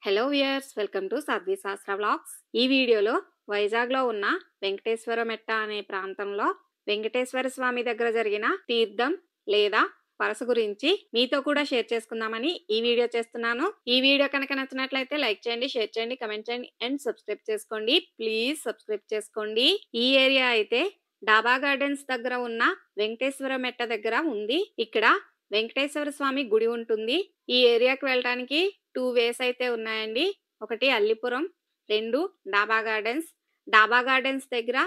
Hello viewers, welcome to సాధ్వి శాస్త్ర vlogs. ఈ వీడియోలో వైజాగ్లో ఉన్న వెంకటేశ్వర మెట్ట అనే ప్రాంతంలో వెంకటేశ్వర స్వామి దగ్గర జరిగిన తీర్థం లేదా పరస గురించి మీతో కూడా షేర్ చేసుకుందామని ఈ వీడియో చేస్తున్నాను. ఈ వీడియో కనుక నచ్చినట్లయితే లైక్ చేయండి, షేర్ చేయండి, కమెంట్ చేయండి అండ్ సబ్స్క్రైబ్ చేసుకోండి. ప్లీజ్ సబ్స్క్రైబ్ చేసుకోండి. ఈ ఏరియా అయితే డాబా గార్డెన్స్ దగ్గర ఉన్న వెంకటేశ్వర మెట్ట దగ్గర ఉంది. ఇక్కడ వెంకటేశ్వర స్వామి గుడి ఉంటుంది. ఈ ఏరియాకి వెళ్ళడానికి 2 వేస్ అయితే ఉన్నాయండి. ఒకటి అల్లిపురం, 2 డాబా గార్డెన్స్. డాబా గార్డెన్స్ దగ్గర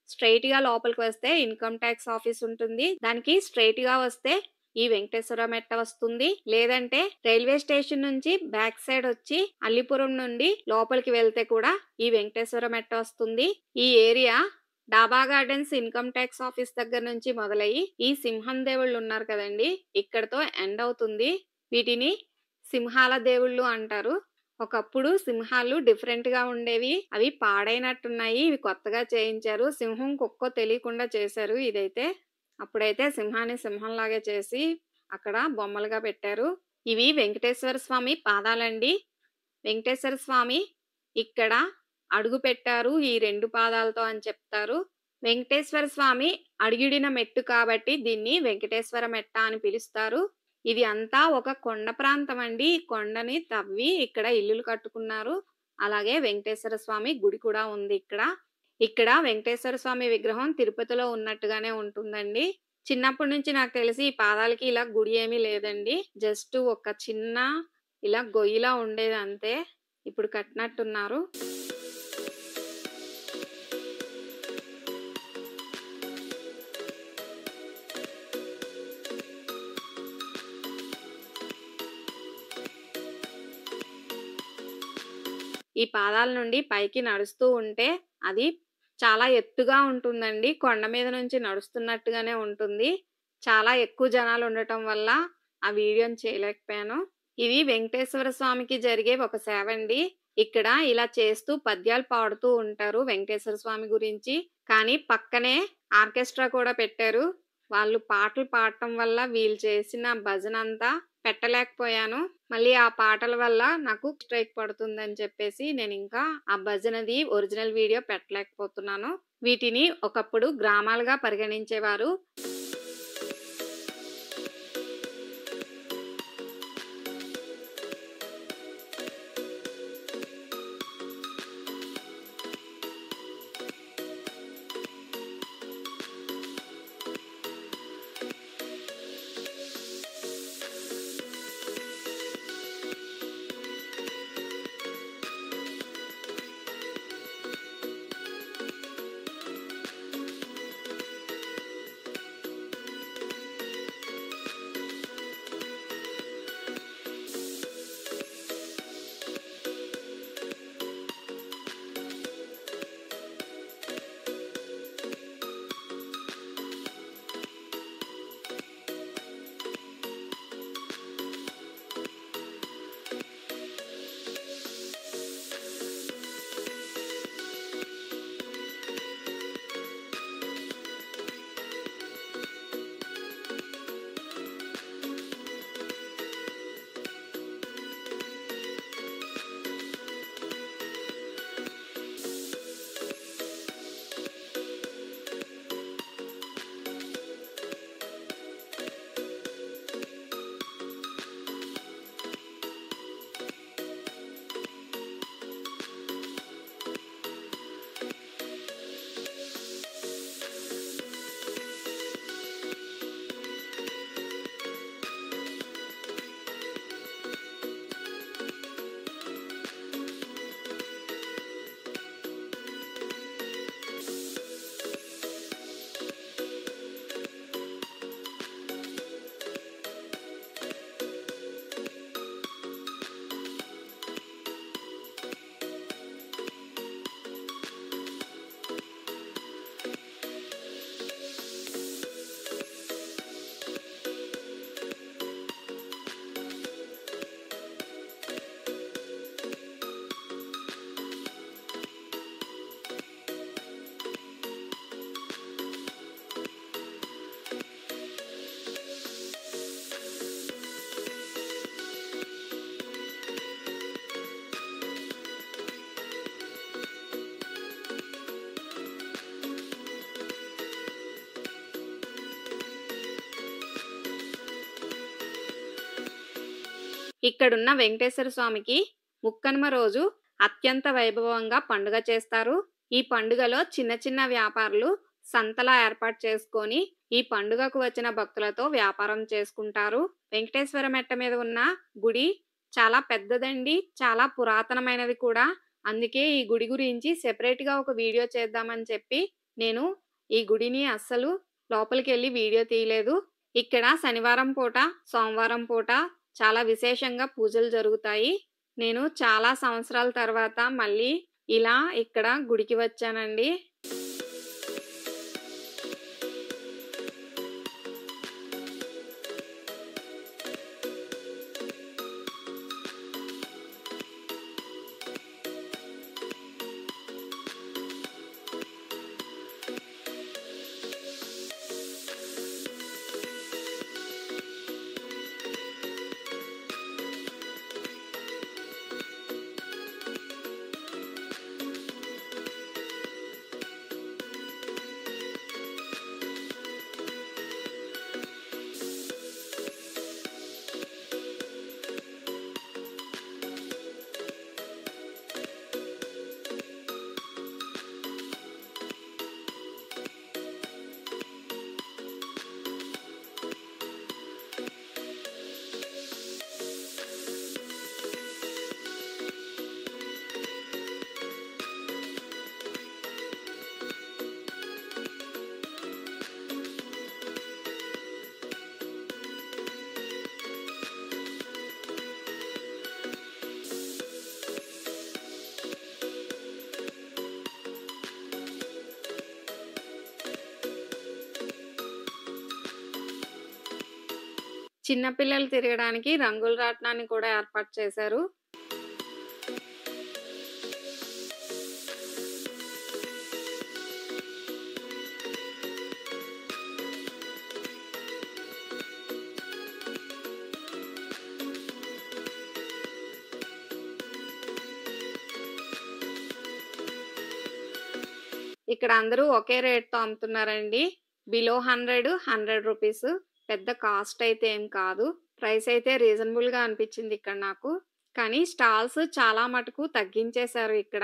స్ట్రైట్ గా లోపలికి వస్తే ఇన్కమ్ ట్యాక్స్ ఆఫీస్ ఉంటుంది. దానికి స్ట్రైట్ గా వస్తే ఈ వెంకటేశ్వర మెట్ట వస్తుంది. లేదంటే రైల్వే స్టేషన్ నుంచి బ్యాక్ సైడ్ వచ్చి అల్లిపురం నుండి లోపలికి వెళ్తే కూడా ఈ వెంకటేశ్వర మెట్ట వస్తుంది. ఈ ఏరియా డాబా గార్డెన్స్ ఇన్కమ్ ట్యాక్స్ ఆఫీస్ దగ్గర నుంచి మొదలయ్యి ఈ సింహం దేవుళ్ళు ఉన్నారు కదండి, ఇక్కడతో ఎండ్ అవుతుంది. వీటిని సింహాల దేవుళ్ళు అంటారు. ఒకప్పుడు సింహాలు డిఫరెంట్ గా ఉండేవి, అవి పాడైనట్టున్నాయి, ఇవి కొత్తగా చేయించారు. సింహం కుక్కో తెలియకుండా చేశారు. ఇదైతే అప్పుడైతే సింహాన్ని సింహంలాగే చేసి అక్కడ బొమ్మలుగా పెట్టారు. ఇవి వెంకటేశ్వర స్వామి పాదాలండి. వెంకటేశ్వర స్వామి ఇక్కడ అడుగు పెట్టారు ఈ 2 పాదాలతో అని చెప్తారు. వెంకటేశ్వర స్వామి అడుగిడిన మెట్టు కాబట్టి దీన్ని వెంకటేశ్వర మెట్ట అని పిలుస్తారు. ఇది అంతా ఒక కొండ ప్రాంతం అండి. ఈ కొండని తవ్వి ఇక్కడ ఇల్లులు కట్టుకున్నారు. అలాగే వెంకటేశ్వర స్వామి గుడి కూడా ఉంది ఇక్కడ వెంకటేశ్వర స్వామి విగ్రహం తిరుపతిలో ఉన్నట్టుగానే ఉంటుందండి. చిన్నప్పటి నుంచి నాకు తెలిసి ఈ పాదాలకి ఇలా గుడి ఏమీ లేదండి. జస్ట్ ఒక చిన్న ఇలా గొయ్యిలా ఉండేది అంతే. ఇప్పుడు కట్టినట్టున్నారు. ఈ పాదాల నుండి పైకి నడుస్తూ ఉంటే అది చాలా ఎత్తుగా ఉంటుందండి. కొండ మీద నుంచి నడుస్తున్నట్టుగానే ఉంటుంది. చాలా ఎక్కువ జనాలు ఉండటం వల్ల ఆ వీడియోని చేయలేకపోయాను. ఇది వెంకటేశ్వర స్వామికి జరిగే ఒక సేవ అండి. ఇక్కడ ఇలా చేస్తూ పద్యాలు పాడుతూ ఉంటారు వెంకటేశ్వర స్వామి గురించి. కానీ పక్కనే ఆర్కెస్ట్రా కూడా పెట్టారు. వాళ్ళు పాటలు పాడటం వల్ల వీళ్ళు చేసిన భజన అంతా పెట్టలేకపోయాను. మళ్ళీ ఆ పాటల వల్ల నాకు స్ట్రైక్ పడుతుందని చెప్పేసి నేను ఇంకా ఆ భజనది ఒరిజినల్ వీడియో పెట్టలేకపోతున్నాను. వీటిని ఒకప్పుడు గ్రామాలుగా పరిగణించేవారు. ఇక్కడున్న వెంకటేశ్వర స్వామికి ముక్కనుమ రోజు అత్యంత వైభవంగా పండుగ చేస్తారు. ఈ పండుగలో చిన్న చిన్న వ్యాపారులు సంతలా ఏర్పాటు చేసుకొని ఈ పండుగకు వచ్చిన భక్తులతో వ్యాపారం చేసుకుంటారు. వెంకటేశ్వర మెట్ట మీద ఉన్న గుడి చాలా పెద్దదండి. చాలా పురాతనమైనది కూడా. అందుకే ఈ గుడి గురించి సెపరేట్‌గా ఒక వీడియో చేద్దామని చెప్పి నేను ఈ గుడిని అస్సలు లోపలికెళ్ళి వీడియో తీయలేదు. ఇక్కడ శనివారం పూట, సోమవారం పూట చాలా విశేషంగా పూజలు జరుగుతాయి. నేను చాలా సంవత్సరాల తర్వాత మళ్ళీ ఇలా ఇక్కడ గుడికి వచ్చానండి. చిన్న పిల్లలు తిరగడానికి రంగుల రాట్నాన్ని కూడా ఏర్పాటు చేశారు. ఇక్కడ అందరూ ఒకే రేట్‌తో అమ్ముతున్నారండి. Below 100 rupees. పెద్ద కాస్ట్ అయితే ఏం కాదు. ప్రైస్ అయితే రీజనబుల్‌గా అనిపించింది ఇక్కడ నాకు. కానీ స్టాల్స్ చాలా మటుకు తగ్గించేశారు ఇక్కడ.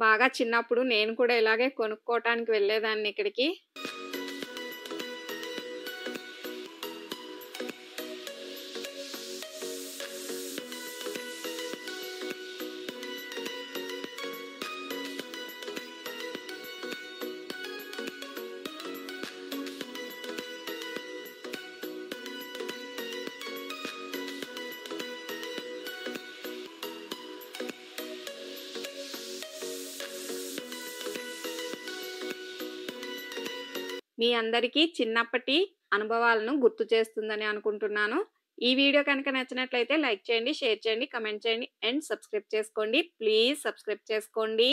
బాగా చిన్నప్పుడు నేను కూడా ఇలాగే కొనుక్కోవటానికి వెళ్ళేదాన్ని ఇక్కడికి. మీ అందరికీ చిన్నప్పటి అనుభవాలను గుర్తు చేస్తుందని అనుకుంటున్నాను. ఈ వీడియో కనుక నచ్చినట్లయితే లైక్ చేయండి, షేర్ చేయండి, కామెంట్ చేయండి అండ్ సబ్స్క్రైబ్ చేసుకోండి. ప్లీజ్ సబ్స్క్రైబ్ చేసుకోండి.